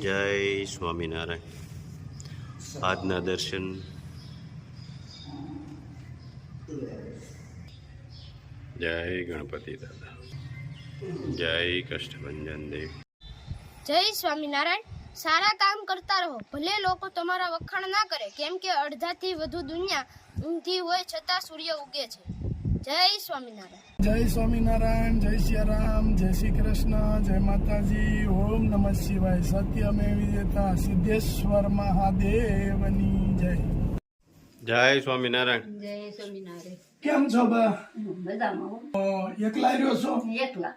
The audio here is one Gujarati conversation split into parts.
જય સ્વામિનારાયણ. આજના દર્શન જય ગણપતિ દાદા, જય કષ્ટભંજન દેવ. જય સ્વામિનારાયણ. સારા કામ કરતા રહો, ભલે લોકો તમારા વખાણ ના કરે, કેમ કે અડધાથી વધુ દુનિયા ઊંધી હોય છતાં સૂર્ય ઉગે છે. જય સ્વામિનારાયણ. જય સ્વામિનારાયણ, જય સિયારામ, જય શ્રી કૃષ્ણ, જય માતાજી, ઓમ નમઃ શિવાય. સત્યમેવ જયતા, સિદ્ધેશ્વર મહાદેવની જય. જય સ્વામિનારાયણ. જય સ્વામિનારાયણ. કેમ છો બા? બધામાં એકલા રહ્યો છો? એકલા.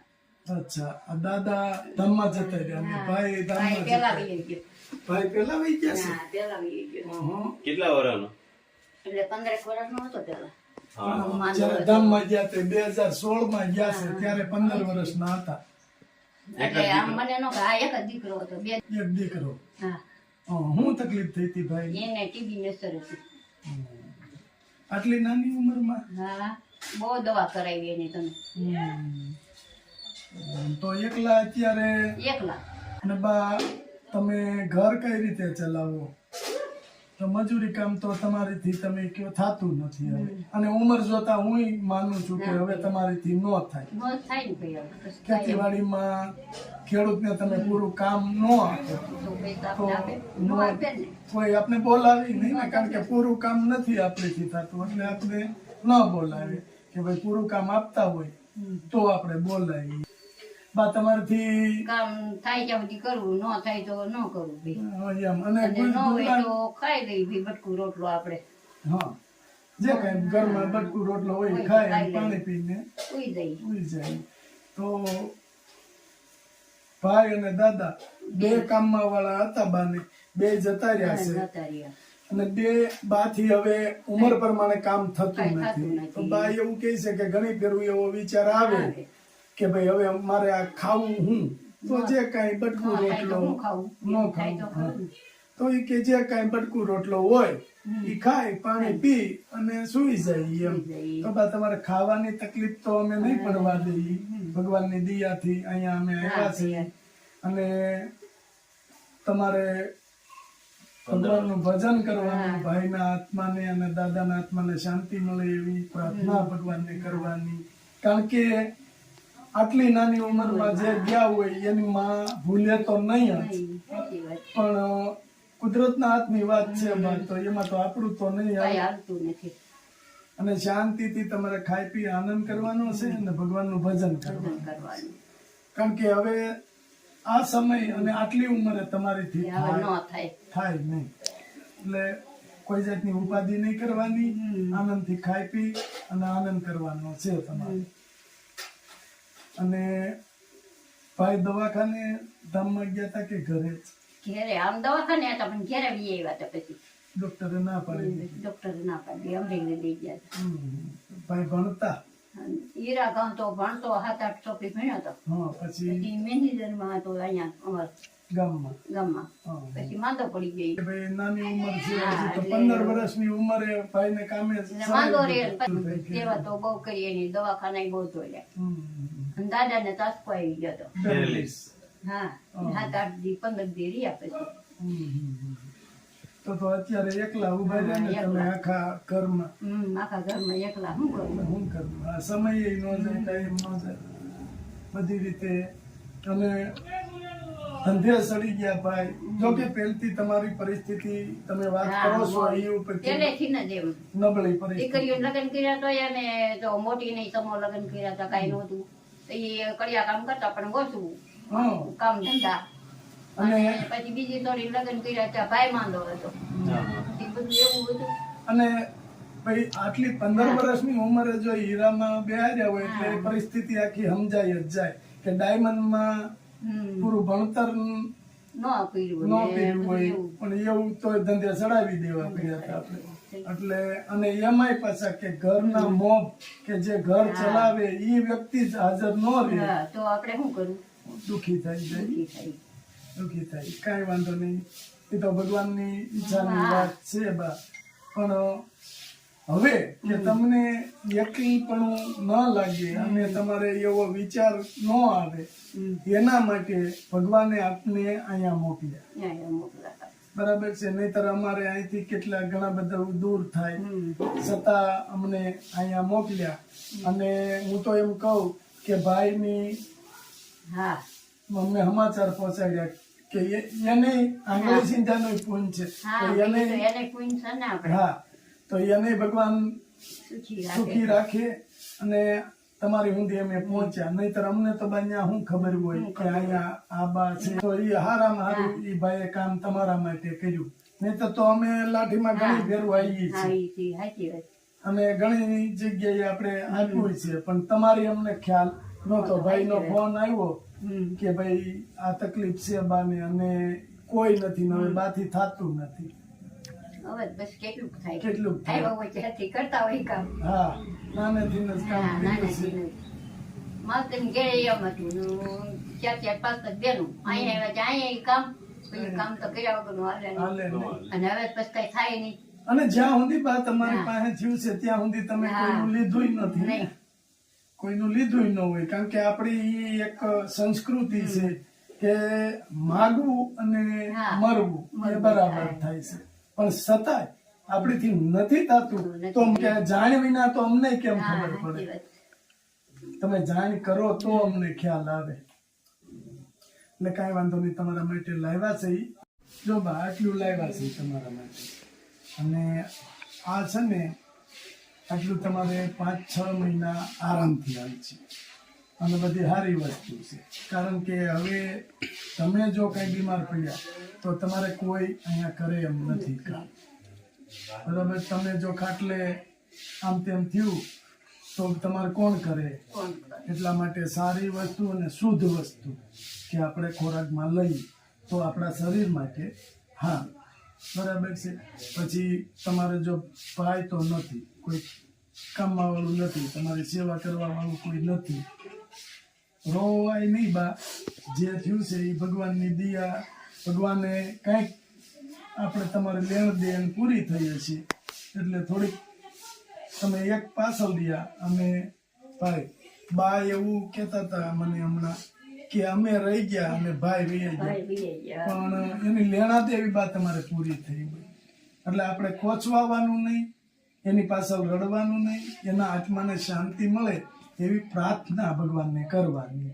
અચ્છા, આ દાદા ધામમાં જતા રહ્યા, ભાઈ ધામમાં પેલા જતા વહી ગયો. ભાઈ પેલા વહી ગયા છે? હા, પેલા વહી ગયો. કેટલા વર્ષનો? એટલે 15 વર્ષનો હતો પેલા. જયારે ધામમાં ગયા તે 2016 માં ગયા છે, ત્યારે 15 વર્ષના હતા. એટલે આમ મને નો આ એક જ દીકરો હતો, બે. એક દીકરો. હા, હું તકલીફ થઈ હતી ભાઈ? એને ટીબી નસર હતી. આટલી નાની ઉંમરમાં? હા, બહુ દવા કરાવી એની તમે. તો એકલા અત્યારે? એકલા. અને બા તમે ઘર કઈ રીતે ચલાવો? તો મજૂરી કામ તો તમારીથી તમે કયો થાતું નથી હવે, અને ઉંમર જોતા હું માનું છું કે હવે તમારીથી ન થાય. નો થાય ને ભાઈ હવે. ખેતીવાડીમાં ખેડૂતને તમે પૂરું કામ ન આપો તો પૈસા તો આપણે આપે નો આપે ને. કોઈ આપણે બોલાવી નહીં ને, કારણ કે પૂરું કામ નથી આપણીથી થતું, એટલે આપણે ન બોલાવે. કે ભાઈ પૂરું કામ આપતા હોય તો આપણે બોલાવીએ. બા તમારાથી કામ થાય ત્યાં સુધી કરવું, ન થાય તો ન કરવું ભાઈ. એમ. અને અને ન હોય તો ખાઈ લઈ ભાઈ બટકું રોટલો આપણે. હા, જે કઈ ઘરમાં બટકું રોટલો હોય ખાય, પાણી પીને ઉઈ જઈ. ઉઈ જાય. તો ભાઈ અને દાદા બે કામમાં વાળા હતા, બાને બે જતા રહ્યા છે, જતા રહ્યા. અને બે બાથી હવે ઉંમર પ્રમાણે કામ થતું કાંઈ થતું નથી. નથી. તો બા એવું કહે છે કે ઘણી ફેરું એવો વિચાર આવે કે ભાઈ હવે મારે આ ખાવું હું, તો જે કઈ બટકું રોટલો હું ખાવું. ન થાય તો ખાવું, ખરું. તો એ કે જે કઈ બટકું રોટલો હોય એ ખાય, પાણી પી અને સુઈ જાય એમ. તો બા તમારે ખાવાની તકલીફ તો અમે નહીં પડવા દઈએ, ભગવાનની દયાથી અહીંયા અમે આવ્યા છીએ. અને તમારે ભગવાનનું ભજન કરવાનું, ભાઈના આત્માને અને દાદાના આત્માને શાંતિ મળે એવી પ્રાર્થના ભગવાનને કરવાની. કારણ કે આટલી નાની ઉંમરમાં જે ગયા હોય એની માં ભૂલે તો નહીં જ, સાચી વાત. પણ કુદરતના હાથની વાત છે બા, તો એમાં તો આપણું તો નહીં કાંઈ આવે. હાલતું નથી. અને શાંતિથી તમારે ખાઈ પી આનંદ કરવાનો છે અને ભગવાનનું ભજન કરવાનું. કરવાનું. કારણ કે હવે આ સમય અને આટલી ઉંમરે તમારીથી હવે ન થાય. થાય નહીં, એટલે કોઈ જાતની ઉપાધિ નહીં કરવાની, આનંદથી ખાઈ પી અને આનંદ કરવાનો છે તમારે. અને ભાઈ દવાખાને ધામમાં ગયા હતા કે ઘરે જ? ઘેરે આમ દવાખાને હતા પણ ઘેરે બી આવ્યા હતા. પછી ડોક્ટરે ના પાડી દીધી? ડોક્ટર ના પાડી, અમરેલી લઈ ગયા હતા. ભાઈ ભણતા? હીરા ગામ તો ભણતો 7-8 ચોપડી ભણ્યો હતો. હા, પછી પછી મેનેજરમાં હતો અહીંયા અમારા ગામમાં? ગામમાં. હા. પછી માંદો પડી ગઈ. કે ભાઈ નાની ઉંમર છે, હા, હજી તો એટલે 15 વર્ષની ઉંમરે ભાઈને કામે એટલે માંદો રહે. સેવા તો બહુ કરી એની, દવાખાના બહુ જોયા. અને દાદાને તાસ્કો આવી ગયો હતો. હા, 7-8 દી 15 દી રહ્યા પછી. તો અત્યારે એકલા ઉભા રહ્યા ને તમે આખા ઘરમાં? આખા ઘરમાં એકલા શું કરું? શું કરવું? આ સમય ન જાય, ટાઈમ ન જાય, બધી રીતે. અને ધંધે સડી ગયા ભાઈ. જો કે પહેલથી તમારી પરિસ્થિતિ તમે વાત કરો છો એ ઉપર પહેલેથી ન જ એમ. નબળી પરિસ્થિતિ. દીકરીઓને લગ્ન કર્યા તો એને તો મોટી નહીં સમો લગ્ન કર્યા હતા, કાંઈ નહોતું. એ કડિયા કામ કરતા પણ ઓછું કામ ધંધા. અને પછી બીજી થોડી લગ્ન કર્યા ત્યાં ભાઈ માંદો હતો. એ બધું એવું હતું. અને ભાઈ આટલી 15 વર્ષની ઉંમરે જો હીરામાં બેહાર્યા હોય એટલે એ પરિસ્થિતિ આખી સમજાય જ જાય કે ડાયમંડમાં પૂરું ભણતર ન કર્યું ન કર્યું હોય પણ એવું તો ધંધે ચડાવી દેવા પડ્યા હતા આપણે. એટલે અને એમાંય પાછા કે ઘરના મોભ કે જે ઘર ચલાવે એ વ્યક્તિ જ હાજર ન રહે તો આપણે શું કરવું? દુખી થઈ જાય, દુખી થાય. કાંઈ વાંધો નહીં, એ તો ભગવાનની ઈચ્છાની વાત છે બા. પણ હવે કે તમને એકલીપણું ન લાગે અને તમારે એવો વિચાર ન આવે એના માટે ભગવાને આપને અહીંયા મોકલ્યા. અહીંયા મોકલા. બરાબર છે, નહીતર અમારે અહીંથી કેટલા ઘણા બધા દૂર થાય છતાં અમને અહીંયા મોકલ્યા. અને હું તો એમ કહું કે ભાઈની હા અમને સમાચાર પહોંચાડ્યા કે એને આંગળી સિંધાનો પૂન છે હા તો એને એને કોઈ છે ને આપણે હા તો એને ભગવાન સુખી રાખે. સુખી રાખે અને તમારી સુધી અમે પહોંચ્યા. નહીતર અમને તો અહીંયા શું ખબર હોય કે અહીંયા આ બા છે, તો એ હારામાં હારું એ ભાઈએ કામ તમારા માટે કર્યું. નહીતર તો અમે લાઠીમાં ઘણી ફેરવા આવીએ હા છીએ ઈ છે, સાચી વાત. અને ઘણી જગ્યાએ આપણે આપ્યું છે, પણ તમારી અમને ખ્યાલ નહોતો. ભાઈનો ફોન આવ્યો કે ભાઈ આ તકલીફ છે બાને અને કોઈ નથી ને હવે બાથી થતું નથી. હવે બસ કેટલું થાય કેટલું થાય. આવ્યા હોય ત્યાંથી કરતા હોય કામ. હા, નાનેથી જ કામ હા, કર્યું છે. નાના માવતર ઘેરે એમ હતું. 4-5 બેનું અહીંયા આવ્યા છે, અહીંયા ઈ કામ પછી કામ તો કર્યા વગરનું હાલે નહીં. હાલે નહીં. અને હવે પછી કઈ થાય નહીં. અને જ્યાં સુધી બા તમારી પાસે થયું છે ત્યાં સુધી તમે હા. કોઈનું લીધું નથી. નહીં. કોઈનું લીધું ન હોય, કારણ કે આપણી ઈ એક સંસ્કૃતિ છે કે માગવું અને હા. મરવું એ બરાબર થાય છે, પણ છતાંય આપણીથી નથી થતું તો કે જાણ વિના તો અમને કેમ હા, ખબર સાચી પડે. વાત. તમે જાણ કરો તો અમને ખ્યાલ આવે. એટલે કાંઈ વાંધો નહીં, તમારા માટે લાવ્યા છે ઈ. જો બા આટલું લાવ્યા છે ઈ તમારા માટે. અને આ છે ને આટલું તમારે 5-6 મહિના આરામથી આવી છે અને બધી સારી વસ્તુ છે. કારણ કે હવે તમે જો કઈ બીમાર પડ્યા તો તમારે કોઈ અહીંયા કરે એમ નથી કામ. બરાબર, તમે જો ખાટલે આમ તેમ થયું તો તમારે કોણ કરે? કોણ કરે? એટલા માટે સારી વસ્તુ અને શુદ્ધ વસ્તુ કે આપણે ખોરાકમાં લઈએ તો આપણા શરીર માટે હા બરાબર છે. પછી તમારે જો ભાઈ તો નથી, કોઈ કામવા વાળું નથી, તમારી સેવા કરવા વાળું કોઈ નથી, રોવાય નહીં બા. જે થયું છે એ ભગવાનની દયા, ભગવાને કંઈક આપણે તમારે લેણ દેણ પૂરી થઈ હશે એટલે થોડીક તમે એક પાછળ રહ્યા. અને ભાઈ બા એવું કહેતા હતા મને હમણાં કે અમે રહી ગયા અને ભાઈ રહી ગયા, ભાઈ વિજય ગયા. પણ એની લેણા દેવી બા તમારે પૂરી થઈ હોય. એટલે આપણે કોચવાવાનું નહીં, એની પાછળ રડવાનું નહીં, એના આત્માને શાંતિ મળે એવી પ્રાર્થના ભગવાનને કરવાની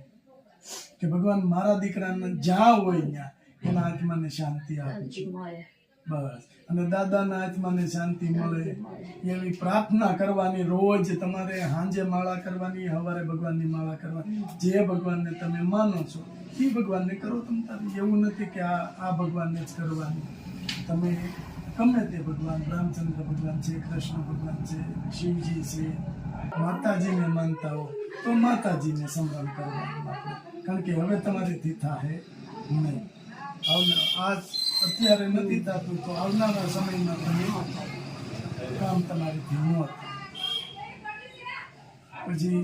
કે ભગવાન મારા દીકરાને જ્યાં હોય ત્યાં એના આત્માને શાંતિ આપે છે. મળે. બસ, અને દાદાના આત્માને શાંતિ મળે એવી પ્રાર્થના કરવાની. રોજ તમારે સાંજે માળા કરવાની, સવારે ભગવાનની માળા કરવાની. જે ભગવાનને તમે માનો છો એ ભગવાનને કરો તમ તારે. એવું નથી કે આ ભગવાનને જ કરવાની. તમે ગમે તે ભગવાન, રામચંદ્ર ભગવાન છે, કૃષ્ણ ભગવાન છે, શિવજી છે, માતાજીને માનતા હો તો માતાજીને સ્મરણ કરવાનું આપણે. કારણ કે હવે તમારીથી થાય નહીં. આજ અત્યારે નથી થતું તો આવનારા સમયમાં તમે કામ તમારીથી ન થાય. પછી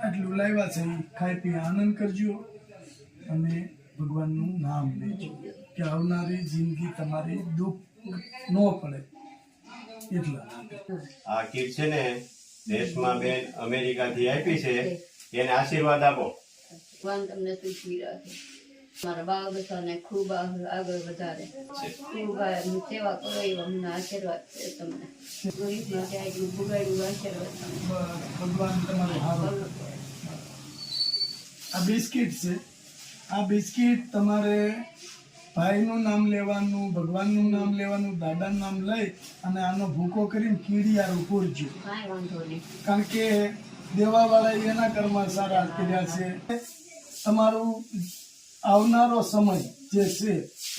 આટલું લાવ્યા છે એ ખાઈ પી આનંદ કરજો અને ભગવાનનું નામ લેજો કે આવનારી જિંદગી તમારી દુઃખ ન પડે એટલા માટે. આ કીટ છે ને દેશમાં બેન અમેરિકાથી આપી છે, એને આશીર્વાદ આપો. ભગવાન તમને સુખી રાખે. મારા બા બધાને ખૂબ આગળ વધારે, ખૂબ સેવા કરો એવા અમને આશીર્વાદ છે તમને. ગરીબમાં જાય એટલું બગાડ્યું આશીર્વાદ તમને. ભગવાન તમારે હારો. આ બિસ્કિટ છે, આ બિસ્કિટ તમારે ભાઈનું નામ લેવાનું, ભગવાનનું નામ લેવાનું, દાદાનું નામ લઈ અને આનો ભૂકો કરીને કીડિયારું પૂરજો. કાંઈ વાંધો નહીં. કારણ કે દેવાવાળા એના કર્મ સારા કર્યા છે. તમારું આવનારો સમય જે છે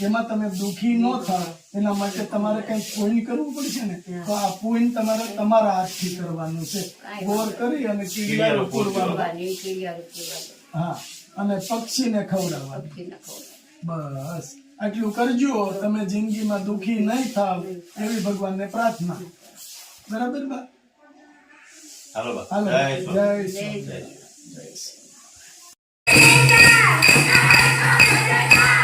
એમાં તમે દુઃખી ન થાવ એના માટે તમારે કંઈક પુણ્ય કરવું પડશે ને, તો આ પુણ્ય તમારે તમારા હાથથી કરવાનું છે. ગોર કરી અને કીડિયારું પૂરવાનું. ભગવાનની ક્રિયા કરવાની. હા, અને પક્ષીને ખવડાવવાનું. પક્ષીને ખવડાવવાનું. બસ આટલું કરજો, તમે જિંદગીમાં દુઃખી નહીં થાવ એવી ભગવાનને પ્રાર્થના. બરાબર બા? હાલો બા. હાલો, જય જય સ્વામી. શ્રી જય જય શ્રી. Jai